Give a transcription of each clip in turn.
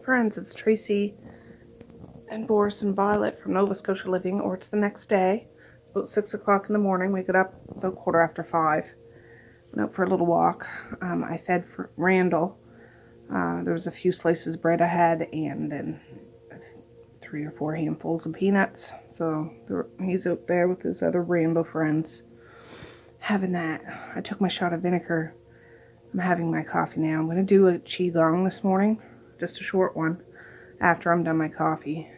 friends. It's Tracey and Boris and Violet from Nova Scotia Living, or it's the next day. It's about 6 o'clock in the morning. We got up about 5:15. Went out for a little walk. I fed for Randall. There was a few slices of bread I had, and then 3 or 4 handfuls of peanuts. So he's out there with his other Randall friends having that. I took my shot of vinegar. I'm having my coffee now. I'm going to do a qigong this morning, just a short one, after I'm done my coffee.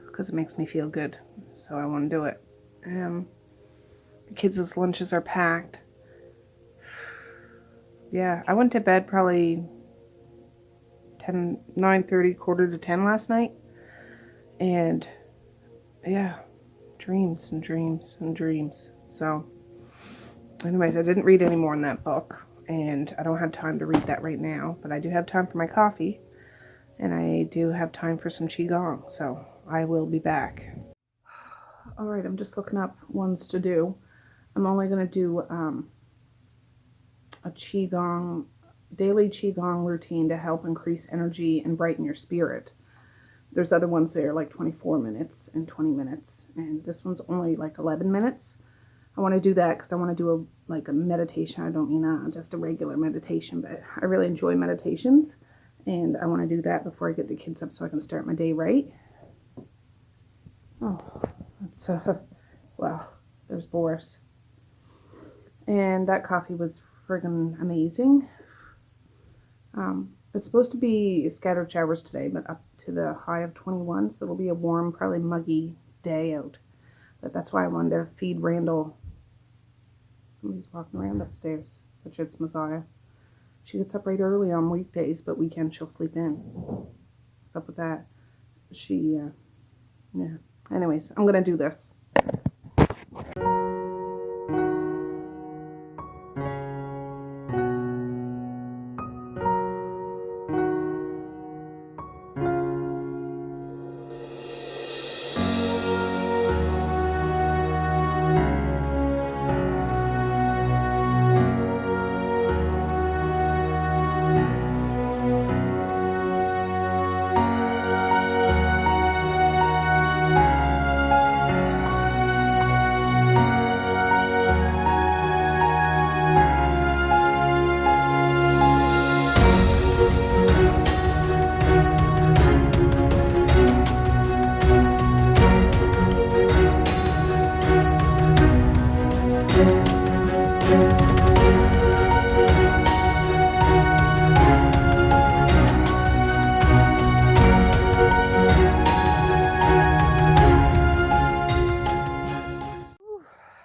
Because it makes me feel good, so I want to do it. The kids' lunches are packed. Yeah, I went to bed probably 9:30, 9:45 last night. And yeah, dreams and dreams and dreams. So anyways, I didn't read any more in that book, and I don't have time to read that right now, but I do have time for my coffee, and I do have time for some qigong, so I will be back. Alright, I'm just looking up ones to do. I'm only going to do a qigong, daily qigong routine to help increase energy and brighten your spirit. There's other ones there like 24 minutes and 20 minutes, and this one's only like 11 minutes. I want to do that because I want to do a meditation. I don't mean just a regular meditation, but I really enjoy meditations, and I want to do that before I get the kids up so I can start my day right. Oh, that's well, there's Boris. And that coffee was friggin' amazing. It's supposed to be scattered showers today, but up to the high of 21, so it'll be a warm, probably muggy day out. But that's why I wanted to feed Randall. Somebody's walking around upstairs, but it's Messiah. She gets up right early on weekdays, but weekends she'll sleep in. What's up with that? Yeah. Anyways, I'm gonna do this.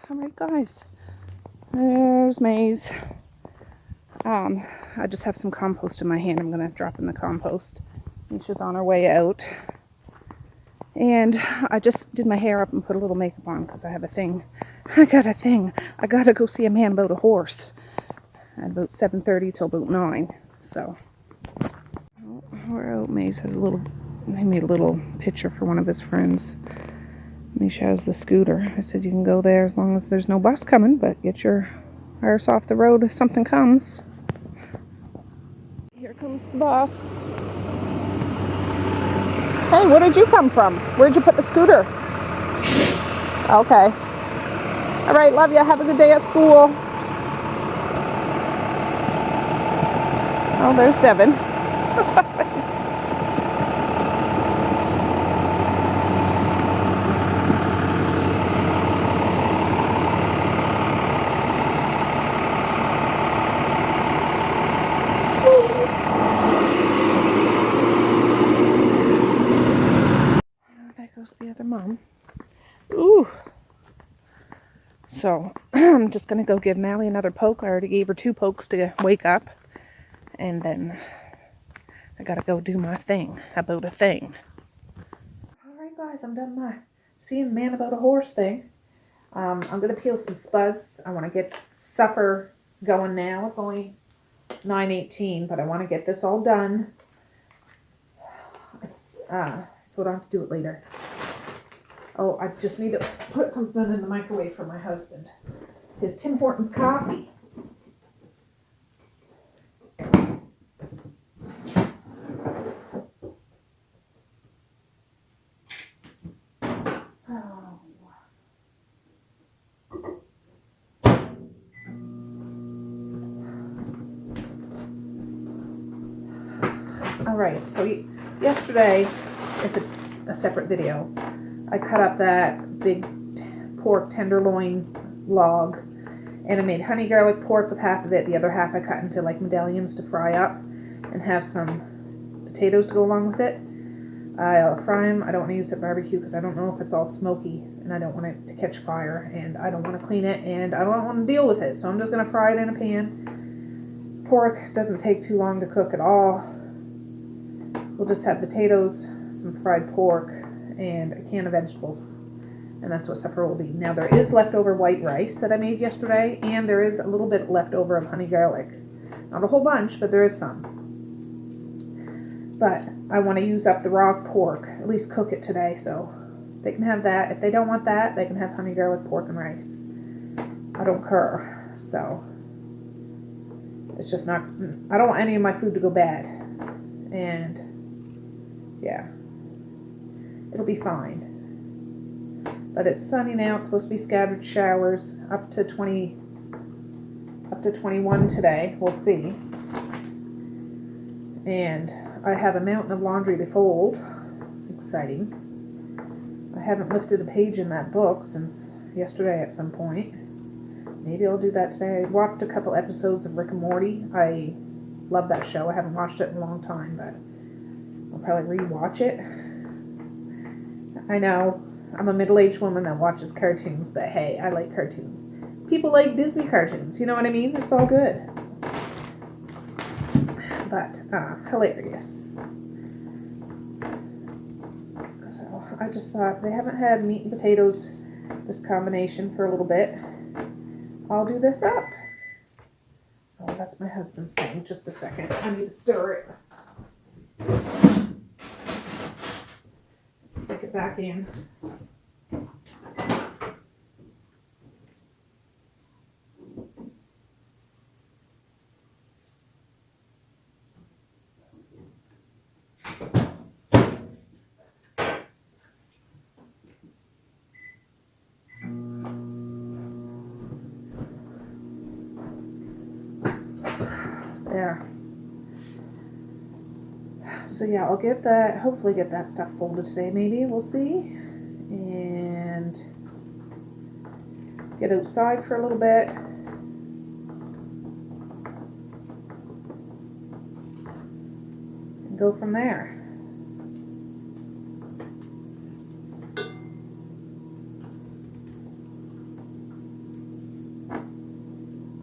Alright guys, there's Maze. I just have some compost in my hand. I'm going to drop in the compost. Misha's on her way out. And I just did my hair up and put a little makeup on because I have a thing. I got to go see a man about a horse at about 7:30 till about 9. So, we're out. Maze has he made a little picture for one of his friends. Misha has the scooter. I said you can go there as long as there's no bus coming, but get your arse off the road if something comes. Here comes the bus. Hey, where did you come from? Where'd you put the scooter? Okay. All right, love you. Have a good day at school. Oh, there's Devin. The other mom. Ooh. So I'm just gonna go give Mally another poke. I already gave her 2 pokes to wake up, and then I gotta go do my thing about a thing. Alright guys, I'm done my seeing man about a horse thing. I'm gonna peel some spuds. I want to get supper going now. It's only 9:18, but I want to get this all done. So I don't have to do it later. Oh, I just need to put something in the microwave for my husband. His Tim Hortons coffee. Alright, so yesterday, if it's a separate video, I cut up that big pork tenderloin log, and I made honey garlic pork with half of it. The other half I cut into like medallions to fry up and have some potatoes to go along with it. I'll fry them. I don't want to use the barbecue because I don't know if it's all smoky and I don't want it to catch fire and I don't want to clean it and I don't want to deal with it. So I'm just going to fry it in a pan. Pork doesn't take too long to cook at all. We'll just have potatoes, some fried pork, and a can of vegetables. And that's what supper will be. Now there is leftover white rice that I made yesterday, and there is a little bit leftover of honey garlic. Not a whole bunch, but there is some. But I want to use up the raw pork, at least cook it today, so they can have that. If they don't want that, they can have honey garlic pork and rice. I don't care. So it's just not, I don't want any of my food to go bad. And yeah, it'll be fine. But it's sunny now. It's supposed to be scattered showers up to 21 today. We'll see. And I have a mountain of laundry to fold. Exciting. I haven't lifted a page in that book since yesterday at some point. Maybe I'll do that today. I watched a couple episodes of Rick and Morty. I love that show. I haven't watched it in a long time, but I'll probably rewatch it. I know I'm a middle-aged woman that watches cartoons, but hey, I like cartoons. People like Disney cartoons, you know what I mean? It's all good. But, hilarious. So, I just thought, they haven't had meat and potatoes, this combination, for a little bit. I'll do this up. Oh, that's my husband's thing. Just a second. I need to stir it. Stick it back in. There. So yeah, I'll get that, hopefully get that stuff folded today, maybe, we'll see. And get outside for a little bit. And go from there.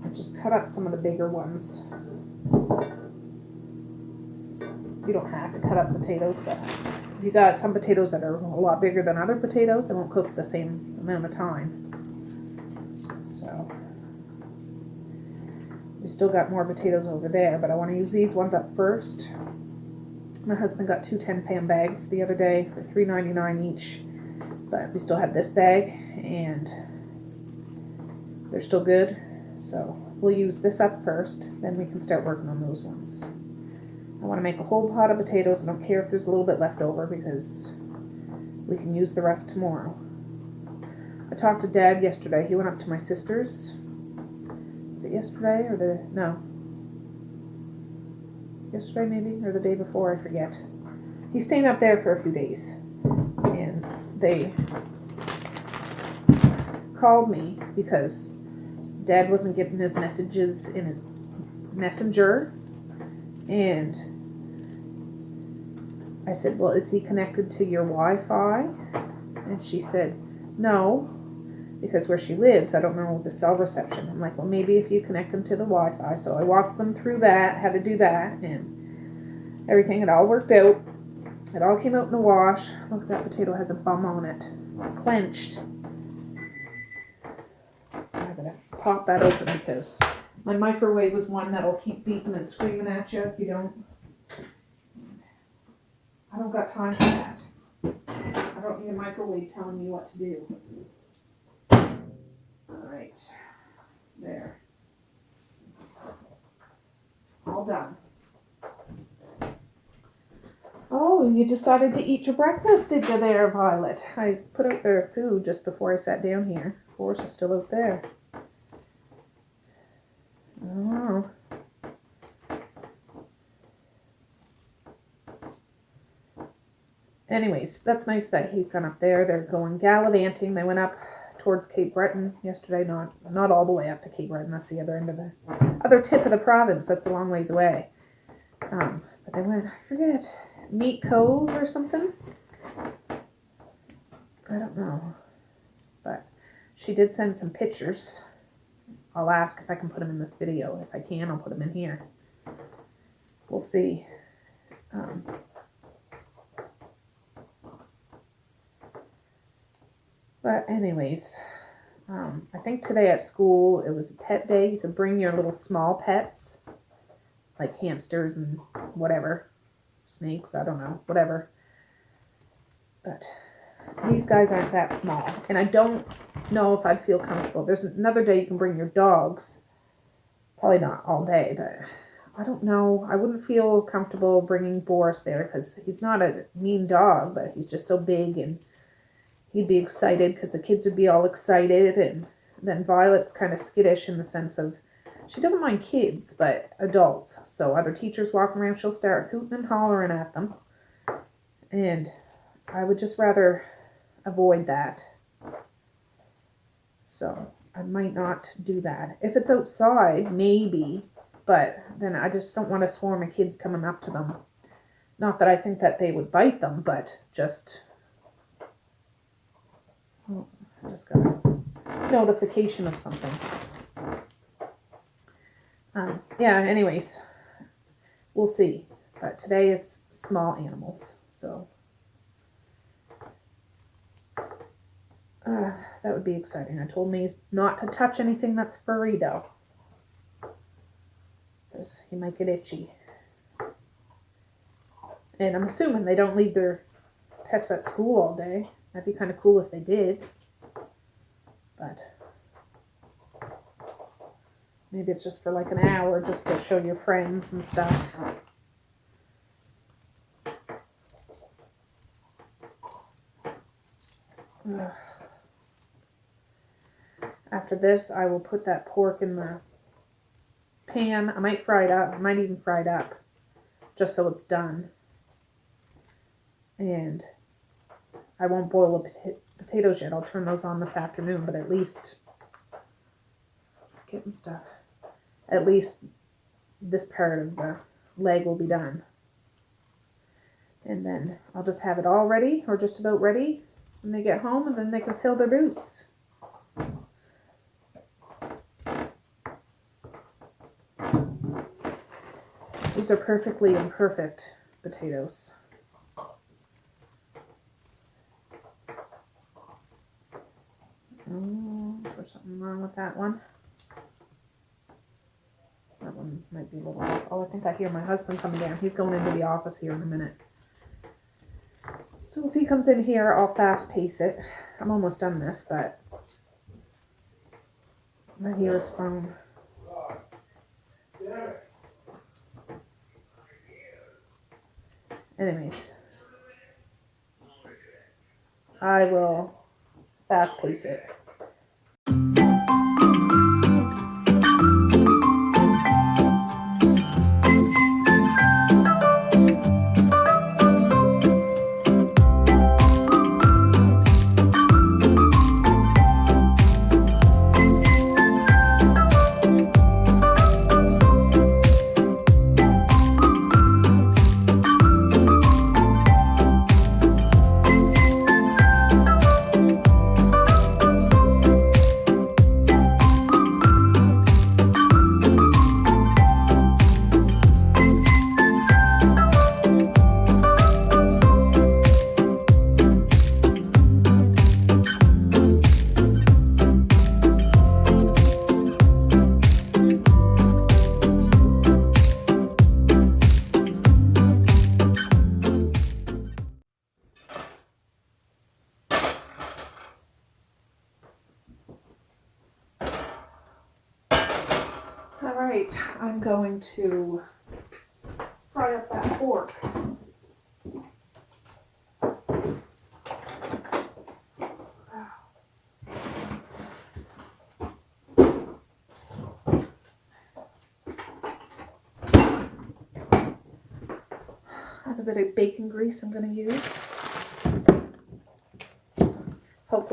I just cut up some of the bigger ones. You don't have to cut up potatoes, but if you got some potatoes that are a lot bigger than other potatoes, they won't cook the same amount of time. So, we still got more potatoes over there, but I want to use these ones up first. My husband got two 10-pan bags the other day for $3.99 each, but we still have this bag, and they're still good. So, we'll use this up first, then we can start working on those ones. I want to make a whole pot of potatoes. I don't care if there's a little bit left over because we can use the rest tomorrow. I talked to Dad yesterday. He went up to my sister's. Is it yesterday or no? Yesterday maybe, or the day before, I forget. He's staying up there for a few days. And they called me because Dad wasn't getting his messages in his messenger. And I said, well, is he connected to your Wi-Fi? And she said, no, because where she lives, I don't know the cell reception. I'm like, well, maybe if you connect them to the Wi-Fi. So I walked them through that, how to do that, and everything. It all worked out. It all came out in the wash. Look, that potato has a bum on it. It's clenched. I'm going to pop that open because my microwave was one that'll keep beeping and screaming at you if you don't. I don't got time for that. I don't need a microwave telling me what to do. Alright. There. All done. Oh, you decided to eat your breakfast, did you there, Violet? I put out their food just before I sat down here. Forrest is still out there. Oh. anyways, that's nice that he's gone up there. They're going gallivanting. They went up towards Cape Breton yesterday. Not all the way up to Cape Breton. That's the other end of the other tip of the province. That's a long ways away. But they went, I forget, Meat Cove or something. I don't know. But she did send some pictures. I'll ask if I can put them in this video. If I can, I'll put them in here. We'll see. But anyways, I think today at school it was a pet day. You could bring your little small pets, like hamsters and whatever, snakes, I don't know, whatever. But these guys aren't that small, and I don't know if I'd feel comfortable. There's another day you can bring your dogs, probably not all day, but I don't know. I wouldn't feel comfortable bringing Boris there because he's not a mean dog, but he's just so big, and he'd be excited because the kids would be all excited, and then Violet's kind of skittish in the sense of she doesn't mind kids, but adults. So other teachers walking around, she'll start hooting and hollering at them, and I would just rather avoid that. So I might not do that. If it's outside, maybe, but then I just don't want a swarm of kids coming up to them. Not that I think that they would bite them, but just... Oh, I just got a notification of something. Yeah, anyways, we'll see. But today is small animals, so that would be exciting. I told Maze not to touch anything that's furry, though, because he might get itchy. And I'm assuming they don't leave their pets at school all day. That'd be kind of cool if they did. But maybe it's just for like an hour just to show your friends and stuff. After this, I will put that pork in the pan. I might fry it up. I might even fry it up just so it's done. And I won't boil the potatoes yet. I'll turn those on this afternoon, but at least getting stuff. At least this part of the leg will be done. And then I'll just have it all ready, or just about ready, when they get home, and then they can fill their boots. These are perfectly imperfect potatoes. Oh, is there something wrong with that one? That one might be a little off. Oh, I think I hear my husband coming down. He's going into the office here in a minute. So if he comes in here, I'll fast pace it. I'm almost done this, but I hear his phone. Anyways, I will fast pace it. Alright, I'm going to fry up that pork. I have a bit of bacon grease I'm going to use.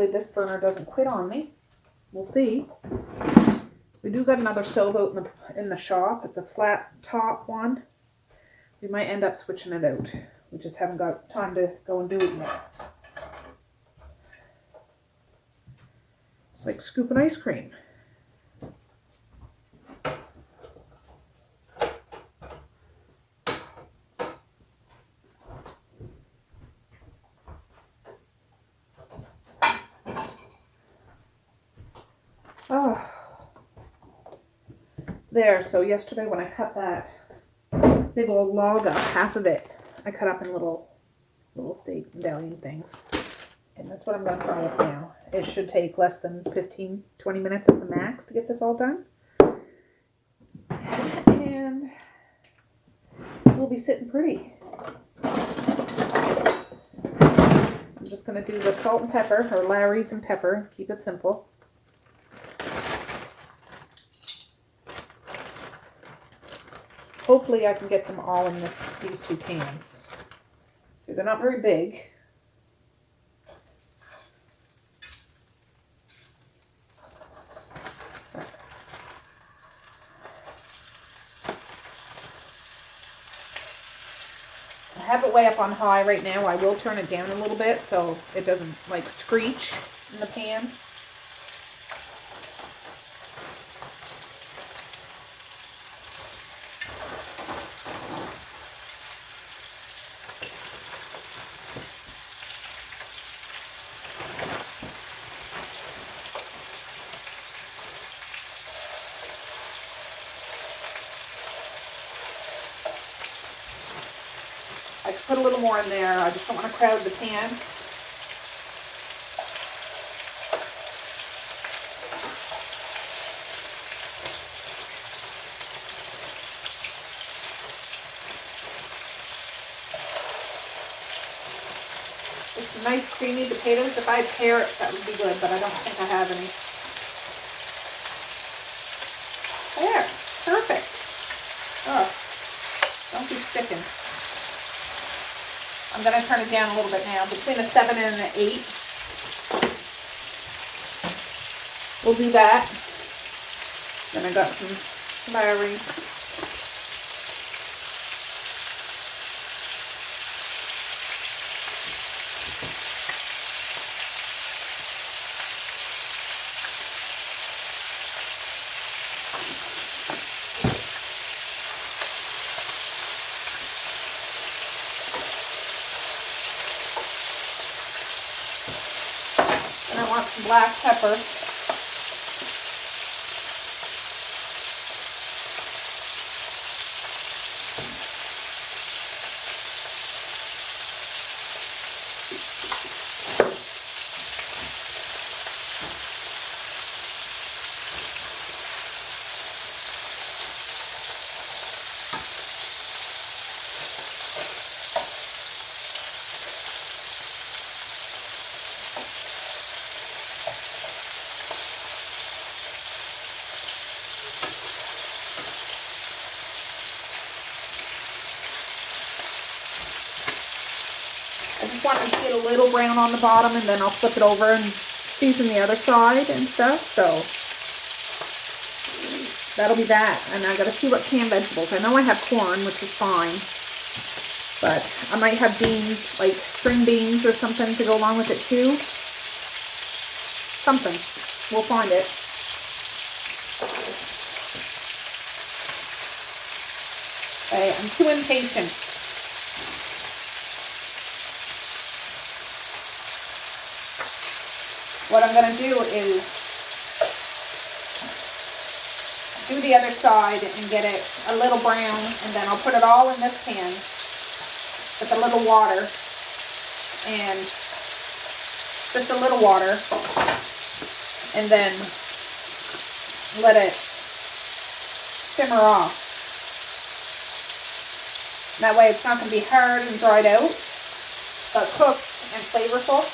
hopefully this burner doesn't quit on me. We'll see. We do got another stove out in the shop. It's a flat top one. We might end up switching it out. We just haven't got time to go and do it yet. It's like scooping ice cream. Oh. There, so yesterday when I cut that big old log up, half of it I cut up in little steak medallion things. And that's what I'm going to fry up now. It should take less than 15-20 minutes at the max to get this all done. And we'll be sitting pretty. I'm just going to do the salt and pepper, or Larry's and pepper. Keep it simple. Hopefully I can get them all in these two pans. See, they're not very big. I have it way up on high right now. I will turn it down a little bit so it doesn't like screech in the pan. I could put a little more in there. I just don't want to crowd the pan. It's some nice creamy potatoes. If I had carrots, that would be good, but I don't think I have any. There, perfect. Oh, don't be sticking. I'm going to turn it down a little bit now, between a 7 and an 8. We'll do that. Then I got some Larry. And I want some black pepper. I just want it to get a little brown on the bottom, and then I'll flip it over and season the other side and stuff. So that'll be that. And I gotta see what canned vegetables. I know I have corn, which is fine, but I might have beans, like string beans or something to go along with it too. Something. We'll find it. Okay, I'm too impatient. What I'm going to do is do the other side and get it a little brown, and then I'll put it all in this pan with a little water, and just a little water, and then let it simmer off. That way it's not going to be hard and dried out, but cooked and flavorful.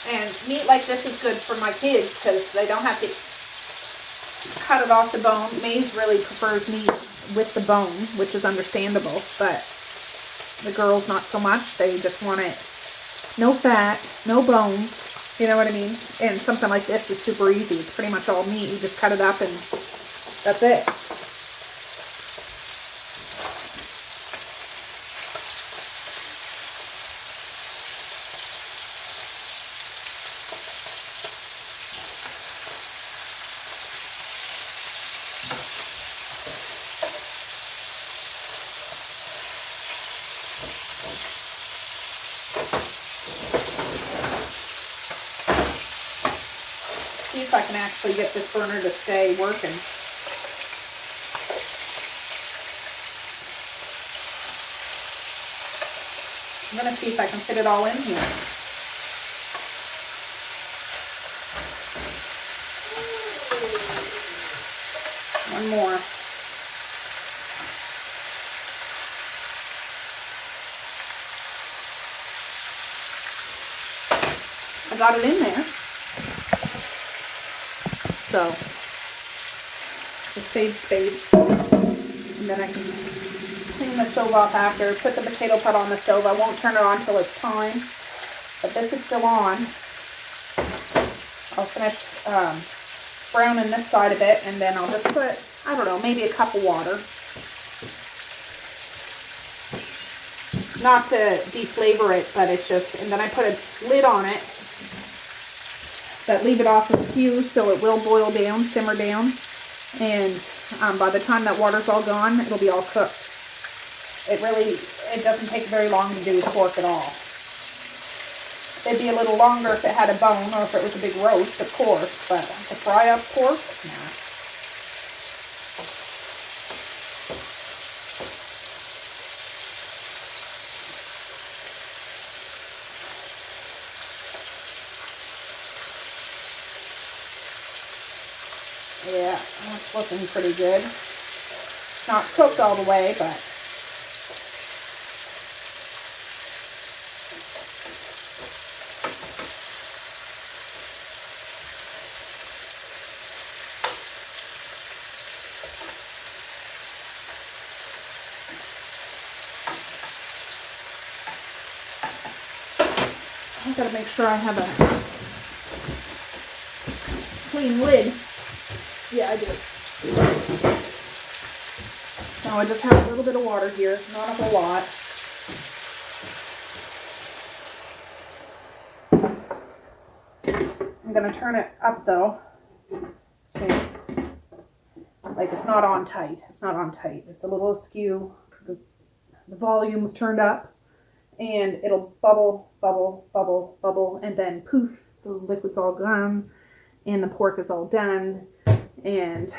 And meat like this is good for my kids because they don't have to cut it off the bone. Maze really prefers meat with the bone, which is understandable, but the girls not so much. They just want it no fat, no bones, you know what I mean? And something like this is super easy. It's pretty much all meat. You just cut it up and that's it. See if I can actually get this burner to stay working. I'm going to see if I can fit it all in here. One more. I got it in there. So, just save space. And then I can clean the stove off after, put the potato pot on the stove. I won't turn it on till it's time, but this is still on. I'll finish browning this side a bit, and then I'll just put, I don't know, maybe a cup of water. Not to deflavor it, but it's just, and then I put a lid on it that leave it off askew so it will boil down, simmer down, and by the time that water's all gone, it'll be all cooked. It doesn't take very long to do pork at all. It'd be a little longer if it had a bone or if it was a big roast, of course, but to fry up pork, nah. Yeah, that's looking pretty good. It's not cooked all the way, but I've got to make sure I have a clean lid. Yeah, I do. So I just have a little bit of water here, not a whole lot. I'm going to turn it up though. See, like it's not on tight. It's not on tight. It's a little askew. The volume's turned up and it'll bubble, bubble, bubble, bubble, and then poof, the liquid's all gone and the pork is all done. And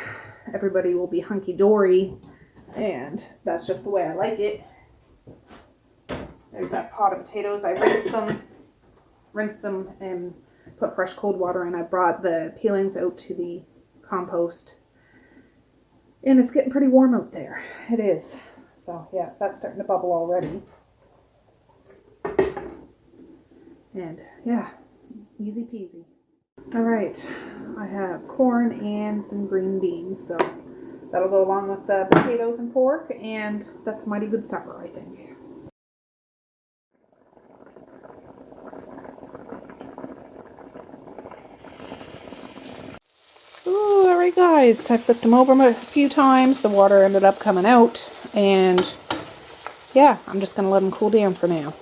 everybody will be hunky-dory, and that's just the way I like it. There's that pot of potatoes. I rinsed them and put fresh cold water in. I brought the peelings out to the compost, and it's getting pretty warm out there. It is. So yeah, that's starting to bubble already. And yeah, easy peasy. All right, I have corn and some green beans, so that'll go along with the potatoes and pork, and that's a mighty good supper, I think. Ooh, all right, guys, I flipped them over a few times. The water ended up coming out, and yeah, I'm just going to let them cool down for now.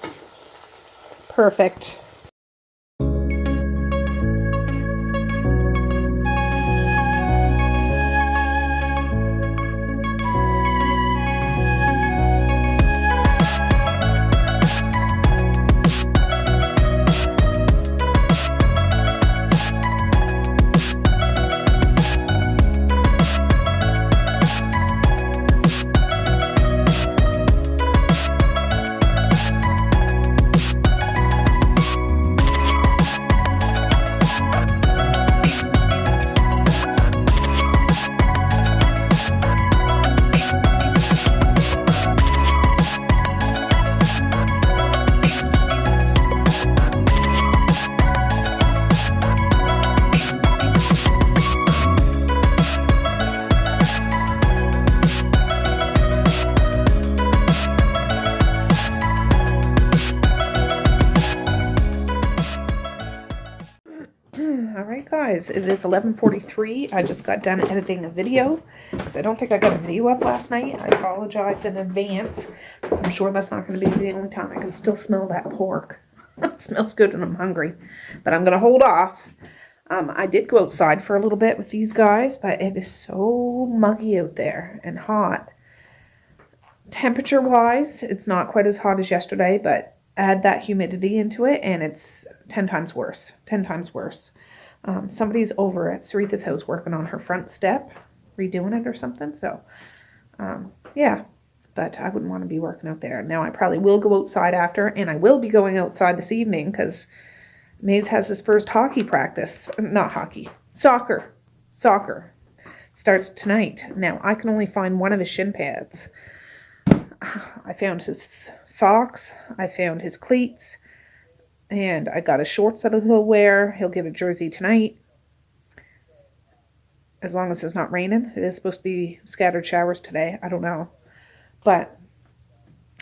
Perfect. Alright guys, it is 11:43. I just got done editing a video because I don't think I got a video up last night. I apologize in advance because I'm sure that's not going to be the only time. I can still smell that pork. It smells good and I'm hungry, but I'm going to hold off. I did go outside for a little bit with these guys, but it is so muggy out there and hot. Temperature wise, it's not quite as hot as yesterday, but add that humidity into it and it's 10 times worse. 10 times worse. Somebody's over at Saritha's house working on her front step, redoing it or something. So, yeah, but I wouldn't want to be working out there. Now, I probably will go outside after, and I will be going outside this evening because Maze has his first hockey practice. Not hockey, soccer. Soccer starts tonight. Now, I can only find one of his shin pads. I found his socks. I found his cleats. And I got his shorts that he'll wear. He'll get a jersey tonight. As long as it's not raining. It is supposed to be scattered showers today. I don't know. But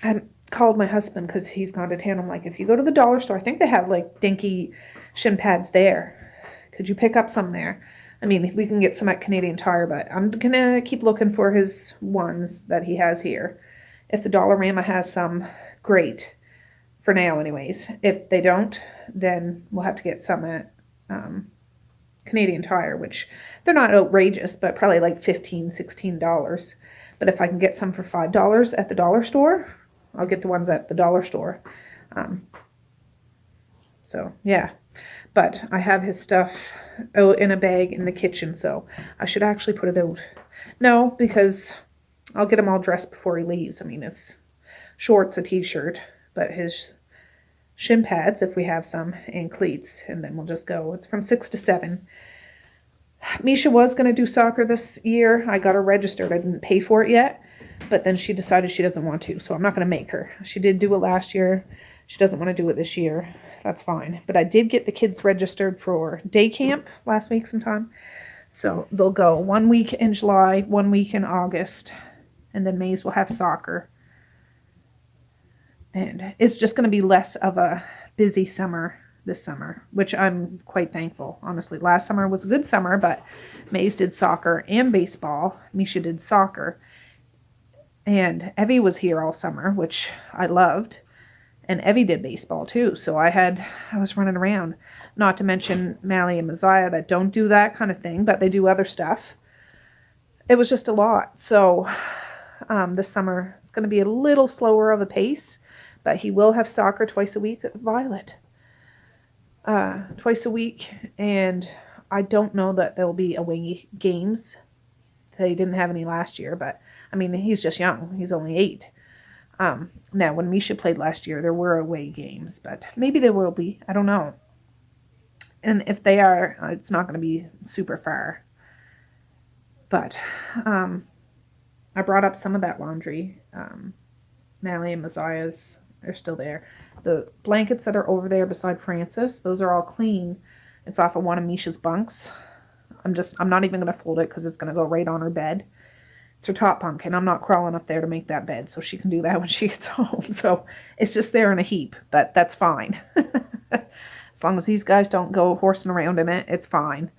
I called my husband because he's gone to town. I'm like, if you go to the dollar store, I think they have like dinky shin pads there. Could you pick up some there? I mean, we can get some at Canadian Tire, but I'm going to keep looking for his ones that he has here. If the Dollarama has some, great. For now, anyways. If they don't, then we'll have to get some at Canadian Tire, which they're not outrageous, but probably like $15, $16. But if I can get some for $5 at the dollar store, I'll get the ones at the dollar store. So, yeah. But I have his stuff out in a bag in the kitchen, so I should actually put it out. No, because I'll get him all dressed before he leaves. I mean, it's shorts, a t-shirt, but his shin pads, if we have some, and cleats, and then we'll just go. It's from 6 to 7. Misha was going to do soccer this year. I got her registered. I didn't pay for it yet, but then she decided she doesn't want to, so I'm not going to make her. She did do it last year. She doesn't want to do it this year. That's fine. But I did get the kids registered for day camp last week sometime, so they'll go 1 week in July, 1 week in August, and then Maze will have soccer. And it's just going to be less of a busy summer this summer, which I'm quite thankful. Honestly, last summer was a good summer, but Maze did soccer and baseball. Misha did soccer. And Evie was here all summer, which I loved. And Evie did baseball too. So I was running around. Not to mention Mally and Messiah that don't do that kind of thing, but they do other stuff. It was just a lot. So this summer it's going to be a little slower of a pace. But he will have soccer twice a week at Violet. Twice a week. And I don't know that there'll be away games. They didn't have any last year. But, I mean, he's just young. He's only 8. Now, when Misha played last year, there were away games. But maybe there will be. I don't know. And if they are, it's not going to be super far. But I brought up some of that laundry. Mally and Messiah's. They're still there. The blankets that are over there beside Francis, those are all clean. It's off of one of Misha's bunks. I'm not even going to fold it because it's going to go right on her bed. It's her top bunk, and I'm not crawling up there to make that bed, so she can do that when she gets home. So it's just there in a heap, but that's fine. As long as these guys don't go horsing around in it, it's fine.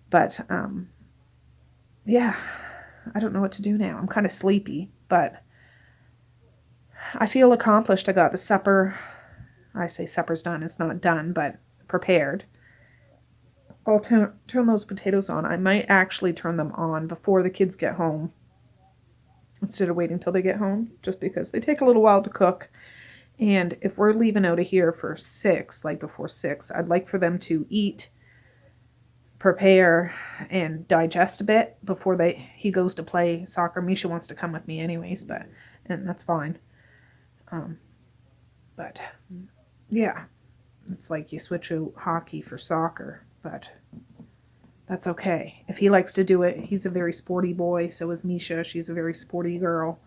But, yeah, I don't know what to do now. I'm kind of sleepy, but I feel accomplished. I got the supper. I say supper's done. It's not done, but prepared. I'll turn those potatoes on. I might actually turn them on before the kids get home instead of waiting till they get home, just because they take a little while to cook. And if we're leaving out of here for 6, like before 6, I'd like for them to eat, prepare, and digest a bit before he goes to play soccer. Misha wants to come with me anyways, and that's fine. But yeah, it's like you switch out hockey for soccer, but that's okay. If he likes to do it, he's a very sporty boy. So is Misha. She's a very sporty girl.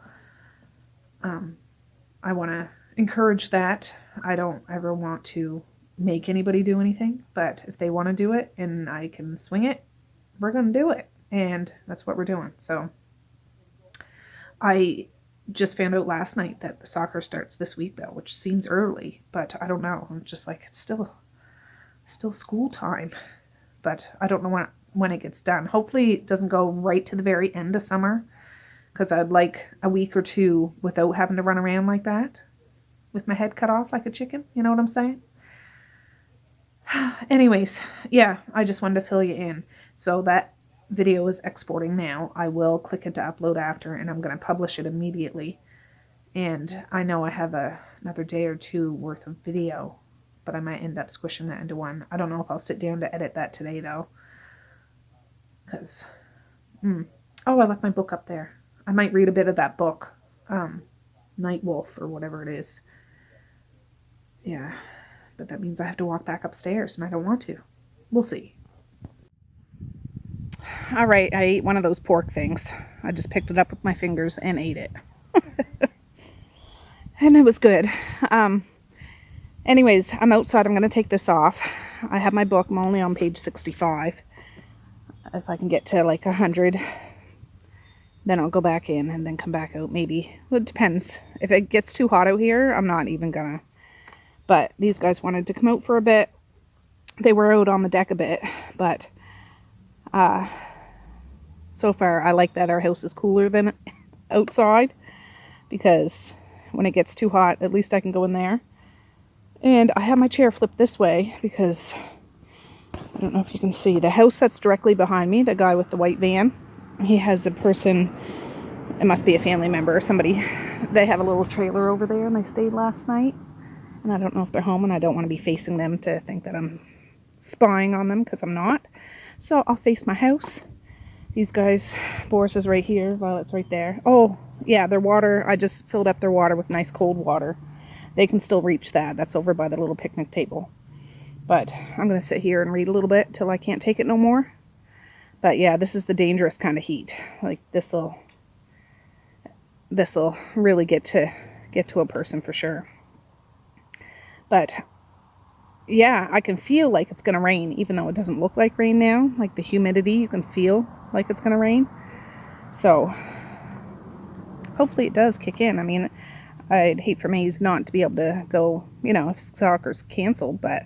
I want to encourage that. I don't ever want to make anybody do anything, but if they want to do it and I can swing it, we're going to do it. And that's what we're doing. So I just found out last night that the soccer starts this week though, which seems early, but I don't know. I'm just like, it's still school time. but I don't know when it gets done. Hopefully it doesn't go right to the very end of summer, because I'd like a week or two without having to run around like that with my head cut off like a chicken. You know what I'm saying? Anyways, yeah, I just wanted to fill you in. So that video is exporting now. I will click it to upload after, and I'm going to publish it immediately. And I know I have another day or two worth of video, but I might end up squishing that into one. I don't know if I'll sit down to edit that today, though. Because, oh, I left my book up there. I might read a bit of that book, Night Wolf, or whatever it is. Yeah, but that means I have to walk back upstairs, and I don't want to. We'll see. All right, I ate one of those pork things. I just picked it up with my fingers and ate it. And it was good. Anyways, I'm outside. I'm going to take this off. I have my book. I'm only on page 65. If I can get to like 100, then I'll go back in and then come back out maybe. Well, it depends. If it gets too hot out here, I'm not even going to. But these guys wanted to come out for a bit. They were out on the deck a bit, but so far I like that our house is cooler than outside, because when it gets too hot, at least I can go in there. And I have my chair flipped this way because I don't know if you can see the house that's directly behind me, the guy with the white van. He has a person, it must be a family member or somebody. They have a little trailer over there, and they stayed last night. And I don't know if they're home, and I don't want to be facing them to think that I'm spying on them, because I'm not. So I'll face my house. These guys, Boris is right here, Violet's right there. Oh, yeah, their water, I just filled up their water with nice cold water. They can still reach that. That's over by the little picnic table. But I'm going to sit here and read a little bit till I can't take it no more. But yeah, this is the dangerous kind of heat. Like this'll really get to a person for sure. But yeah, I can feel like it's going to rain, even though it doesn't look like rain now. Like the humidity, you can feel like it's going to rain. So hopefully it does kick in. I mean, I'd hate for Maze not to be able to go, if soccer's canceled, but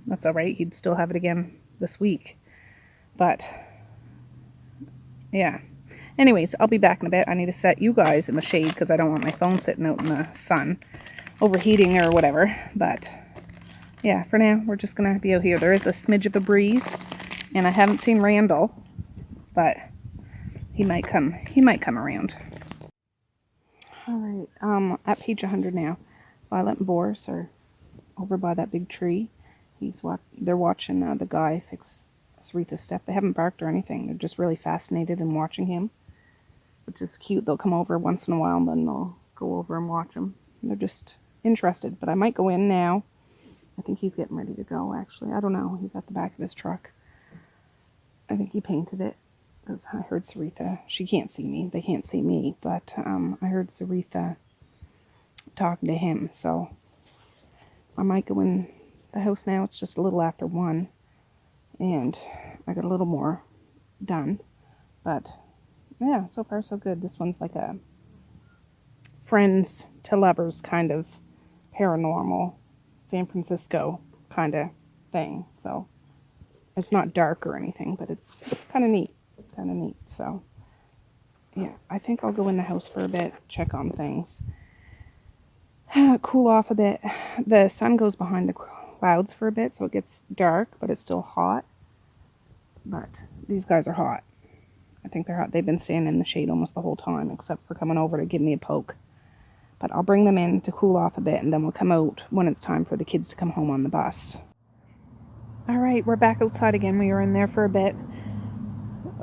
that's all right. He'd still have it again this week. But yeah. Anyways, I'll be back in a bit. I need to set you guys in the shade because I don't want my phone sitting out in the sun overheating or whatever. But yeah, for now, we're just going to be out here. There is a smidge of a breeze, and I haven't seen Randall, but he might come around. All right, at page 100 now. Violet and Boris are over by that big tree. They're watching the guy fix Sarita's step. They haven't barked or anything. They're just really fascinated in watching him, which is cute. They'll come over once in a while, and then they'll go over and watch him. They're just interested. But I might go in now. I think he's getting ready to go, actually. I don't know. He's at the back of his truck. I think he painted it, because I heard Sarita. She can't see me. They can't see me. But I heard Sarita talking to him. So I might go in the house now. It's just a little after 1. And I got a little more done. But yeah, so far so good. This one's like a friends to lovers kind of paranormal San Francisco kind of thing. So it's not dark or anything, but it's kind of neat. So yeah, I think I'll go in the house for a bit, check on things, cool off a bit. The sun goes behind the clouds for a bit, so it gets dark, but it's still hot. But these guys are hot. I think they're hot. They've been standing in the shade almost the whole time, except for coming over to give me a poke. But I'll bring them in to cool off a bit, and then we'll come out when it's time for the kids to come home on the bus. All right, we're back outside again. We were in there for a bit.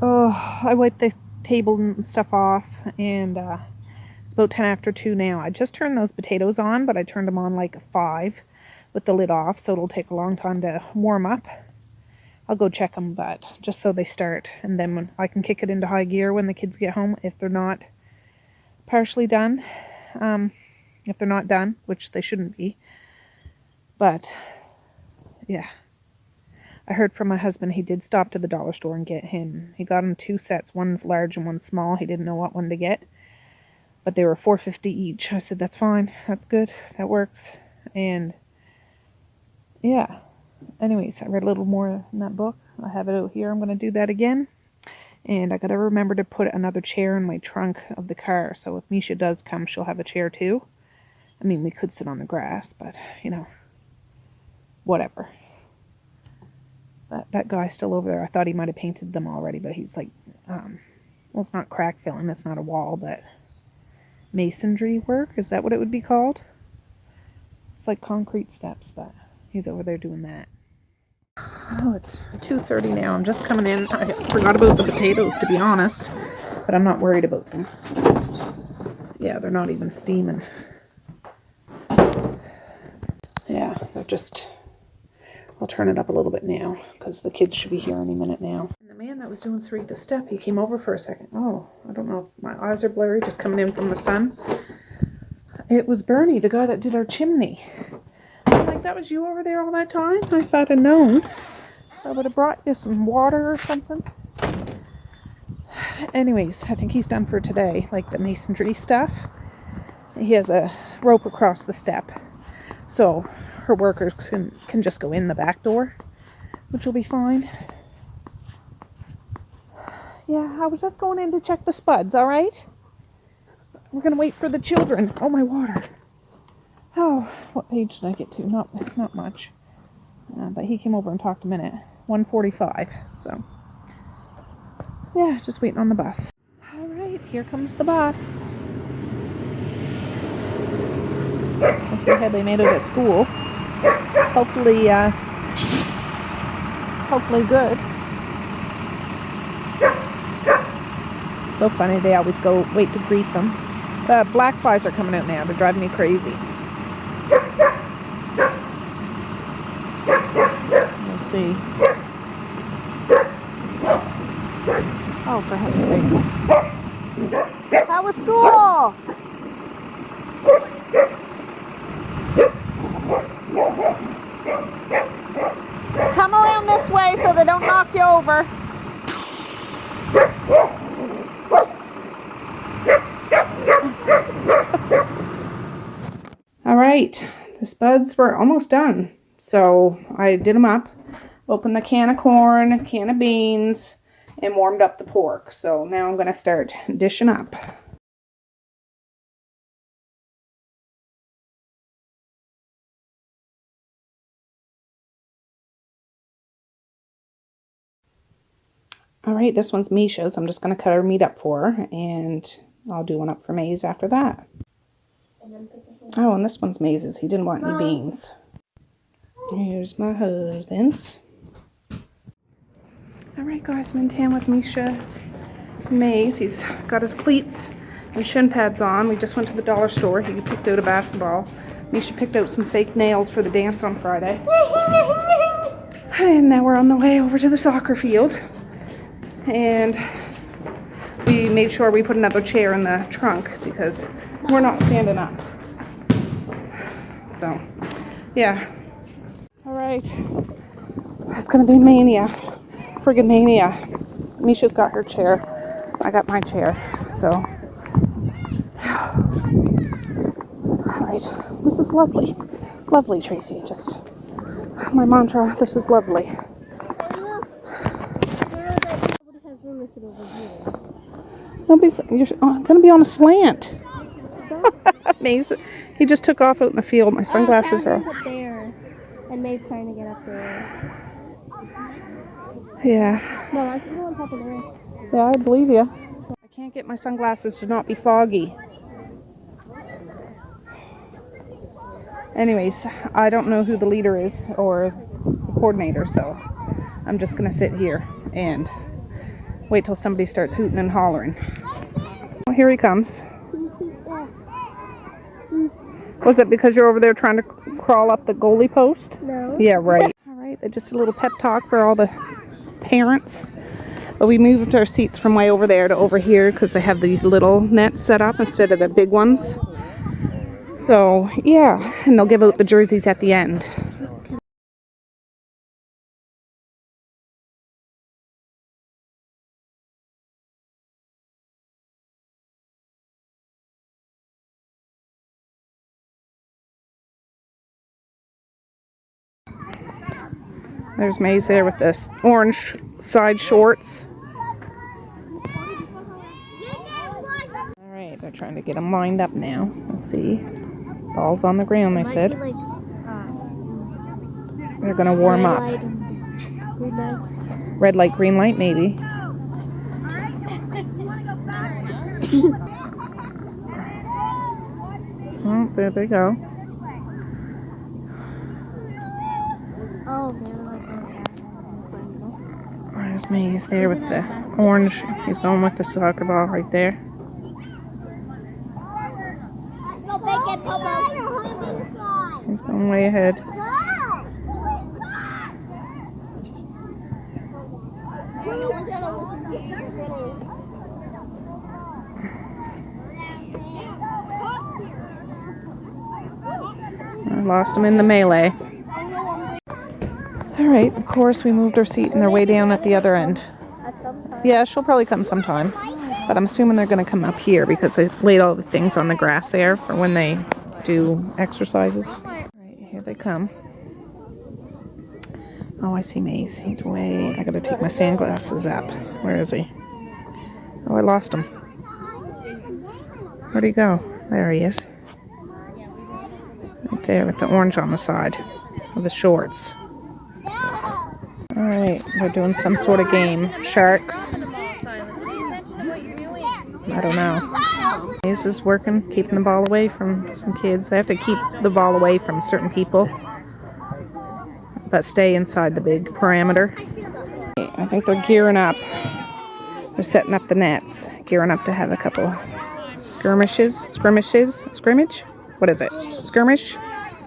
Oh, I wiped the table and stuff off, and it's about 10 after 2 now. I just turned those potatoes on, but I turned them on like 5 with the lid off, so it'll take a long time to warm up. I'll go check them, but just so they start, and then when I can kick it into high gear when the kids get home, if they're not partially done. If they're not done, which they shouldn't be. But yeah, I heard from my husband he did stop to the dollar store and get him. He got him 2 sets. One's large and one's small. He didn't know what one to get, but they were $4.50 each. I said, that's fine. That's good. That works. And yeah, anyways, I read a little more in that book. I have it out here. I'm going to do that again. And I got to remember to put another chair in my trunk of the car. So if Misha does come, she'll have a chair too. I mean, we could sit on the grass, but, you know, whatever. That guy's still over there. I thought he might have painted them already, but he's like, well, it's not crack filling. It's not a wall, but masonry work. Is that what it would be called? It's like concrete steps, but he's over there doing that. Oh, it's 2:30 now. I'm just coming in. I forgot about the potatoes, to be honest, but I'm not worried about them. Yeah, they're not even steaming. Yeah, they're just... I'll turn it up a little bit now, because the kids should be here any minute now. And the man that was doing Sarita's step, he came over for a second. Oh, I don't know if my eyes are blurry, just coming in from the sun. It was Bernie, the guy that did our chimney. I'm like, that was you over there all that time? If I'd have known, I would have brought you some water or something. Anyways, I think he's done for today, like the masonry stuff. He has a rope across the step, so her workers can just go in the back door, which will be fine. Yeah, I was just going in to check the spuds, alright? We're going to wait for the children. Oh, my water. Oh, what page did I get to? Not much. But he came over and talked a minute. 1:45, so. Yeah, just waiting on the bus. Alright, here comes the bus. Let's see how they made it at school. Hopefully good. It's so funny, they always wait to greet them. Black flies are coming out now, they're driving me crazy. Let's see. Oh, for heaven's sakes. How was school? Come around this way so they don't knock you over. Alright, the spuds were almost done. So I did them up, opened a can of corn, a can of beans, and warmed up the pork. So now I'm going to start dishing up. Alright, this one's Misha's. I'm just going to cut her meat up for her, and I'll do one up for Maze after that. Oh, and this one's Maze's. He didn't want any beans. Here's my husband's. Alright guys, I'm in town with Misha Maze. He's got his cleats and shin pads on. We just went to the dollar store. He picked out a basketball. Misha picked out some fake nails for the dance on Friday. And now we're on the way over to the soccer field. And we made sure we put another chair in the trunk because we're not standing up. So, yeah. Alright. It's gonna be mania. Friggin' mania. Misha's got her chair. I got my chair. So. Alright. This is lovely. Lovely, Tracey. Just my mantra. This is lovely. You're gonna be on a slant. Amazing. He just took off out in the field. My sunglasses are up there, and Maeve's trying to get up there. Yeah. No, I can go on top of there. Yeah, I believe you. I can't get my sunglasses to not be foggy. Anyways, I don't know who the leader is or the coordinator, so I'm just gonna sit here and wait till somebody starts hooting and hollering. Oh, here he comes. Was it because you're over there trying to crawl up the goalie post? No. Yeah, right. Alright, just a little pep talk for all the parents. But we moved our seats from way over there to over here because they have these little nets set up instead of the big ones. So, yeah, and they'll give out the jerseys at the end. There's Maze there with this orange side shorts. Alright, they're trying to get them lined up now. Let's see. Ball's on the ground, they said. They're going to warm up. Red light, green light, maybe. Oh, there they go. Oh, they were like, There's Maze there with the orange. He's going with the soccer ball right there. He's going way ahead. I lost him in the melee. Alright, of course we moved our seat and they're way down at the other end. Yeah, she'll probably come sometime. But I'm assuming they're going to come up here because they laid all the things on the grass there for when they do exercises. Alright, here they come. Oh, I see Maze. He's way... I gotta take my sunglasses up. Where is he? Oh, I lost him. Where'd he go? There he is. Right there with the orange on the side of the shorts. Alright, they're doing some sort of game. Sharks. I don't know. Maze is working, keeping the ball away from some kids. They have to keep the ball away from certain people, but stay inside the big parameter. I think they're gearing up. They're setting up the nets. Gearing up to have a couple skirmishes? Scrimmage? What is it? Skirmish?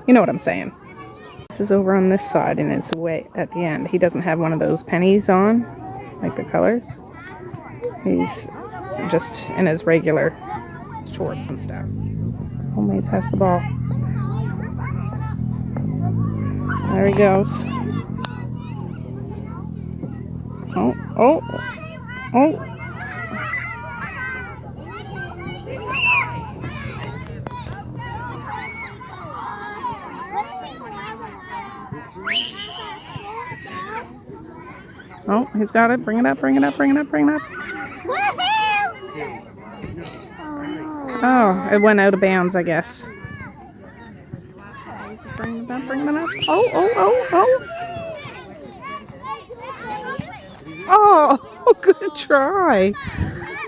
You know what I'm saying. This is over on this side and it's way at the end. He doesn't have one of those pennies on, like the colors. He's just in his regular shorts and stuff. Oh, Maze has the ball. There he goes. Oh, oh, oh. Oh, he's got it. Bring it up, bring it up, bring it up, bring it up. Oh, it went out of bounds, I guess. Bring it up, bring it up. Oh, oh, oh, oh. Oh, good try.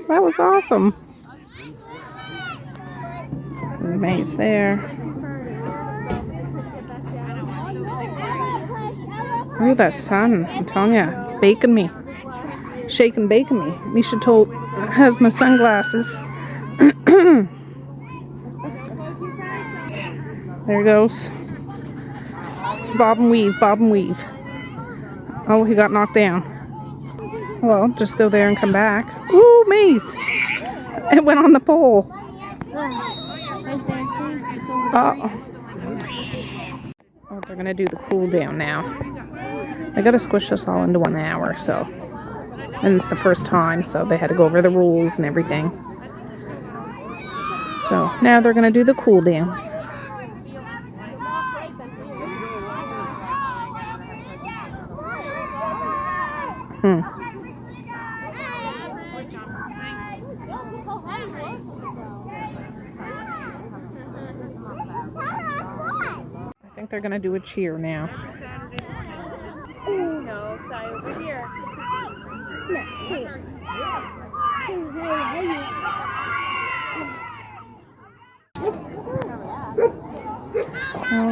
That was awesome. There's Maze there. Look at that sun. I'm telling you, it's baking me. Shaking, baking me. Misha has my sunglasses. There he goes. Bob and weave, bob and weave. Oh, he got knocked down. Well, just go there and come back. Ooh, Maze! It went on the pole. Oh, they're gonna do the cool down now. They gotta squish us all into 1 hour, so. And it's the first time, so they had to go over the rules and everything. So now they're gonna do the cool down. I think they're gonna do a cheer now. no, Sai, over here.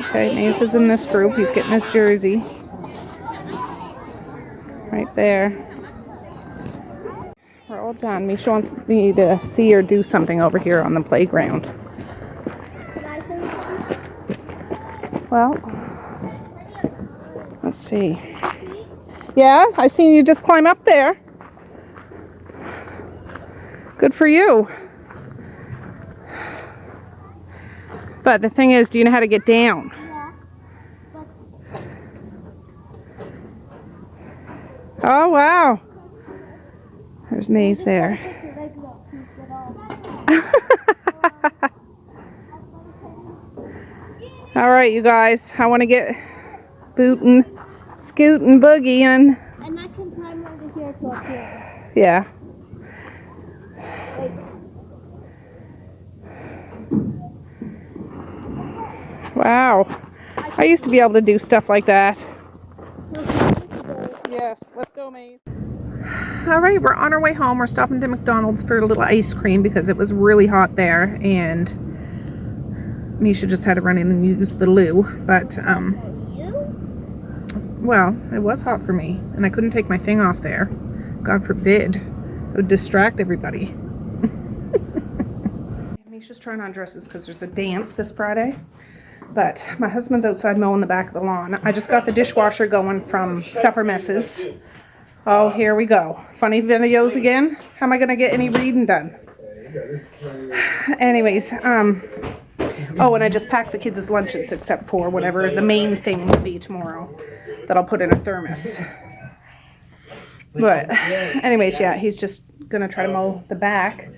Okay, Maze is in this group. He's getting his jersey. Right there. We're all done. Misha wants me to see her do something over here on the playground. Well, let's see. Yeah, I seen you just climb up there. Good for you. But the thing is, do you know how to get down? Oh, wow. There's Maze there. All right, you guys. I want to get booting, scoot and boogie and And I can climb over here to up here. yeah. Like, Wow. I used to be able to do stuff like that. Yes, let's go, Maze. Alright, we're on our way home. We're stopping to McDonald's for a little ice cream because it was really hot there and Misha just had to run in and use the loo. But, well, it was hot for me and I couldn't take my thing off there. God forbid. It would distract everybody. Misha's trying on dresses because there's a dance this Friday. But my husband's outside mowing the back of the lawn. I just got the dishwasher going from Supper Messes. Oh, here we go. Funny videos again. How am I going to get any reading done? Anyways, oh, and I just packed the kids' lunches except for whatever the main thing will be tomorrow that I'll put in a thermos. But anyways, yeah, he's just going to try to mow the back.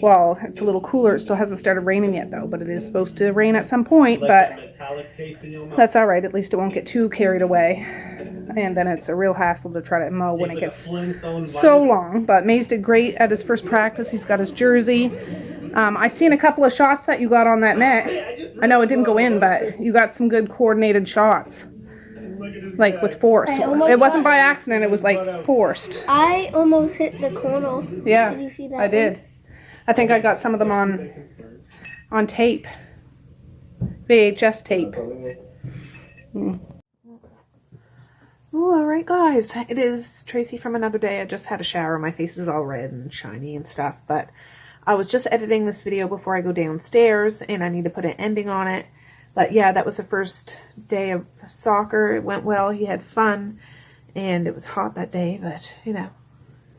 Well, it's a little cooler. It still hasn't started raining yet, though, but it is supposed to rain at some point, but that's all right. At least it won't get too carried away. And then it's a real hassle to try to mow when it gets so long. But Maze did great at his first practice. He's got his jersey. I seen a couple of shots that you got on that net. I know it didn't go in, but you got some good coordinated shots. Like with force. It wasn't by accident. It was like forced. I almost hit the corner. Yeah, Did you see that? I did. I think I got some of them on tape. VHS tape. Oh, alright guys. It is Tracy from another day. I just had a shower. My face is all red and shiny and stuff. But I was just editing this video before I go downstairs. And I need to put an ending on it. But yeah, that was the first day of soccer. It went well. He had fun. And it was hot that day. But, you know,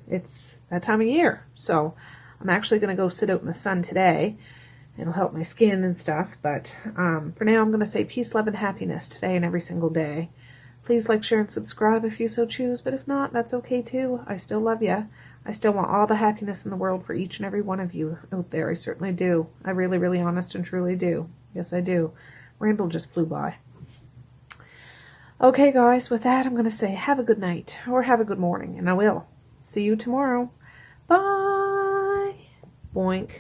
it's that time of year. So I'm actually going to go sit out in the sun today. It'll help my skin and stuff. But for now, I'm going to say peace, love, and happiness today and every single day. Please like, share, and subscribe if you so choose. But if not, that's okay too. I still love you. I still want all the happiness in the world for each and every one of you out there. I certainly do. I really, really honest and truly do. Yes, I do. Randall just flew by. Okay, guys. With that, I'm going to say have a good night or have a good morning. And I will. See you tomorrow. Bye. Boink.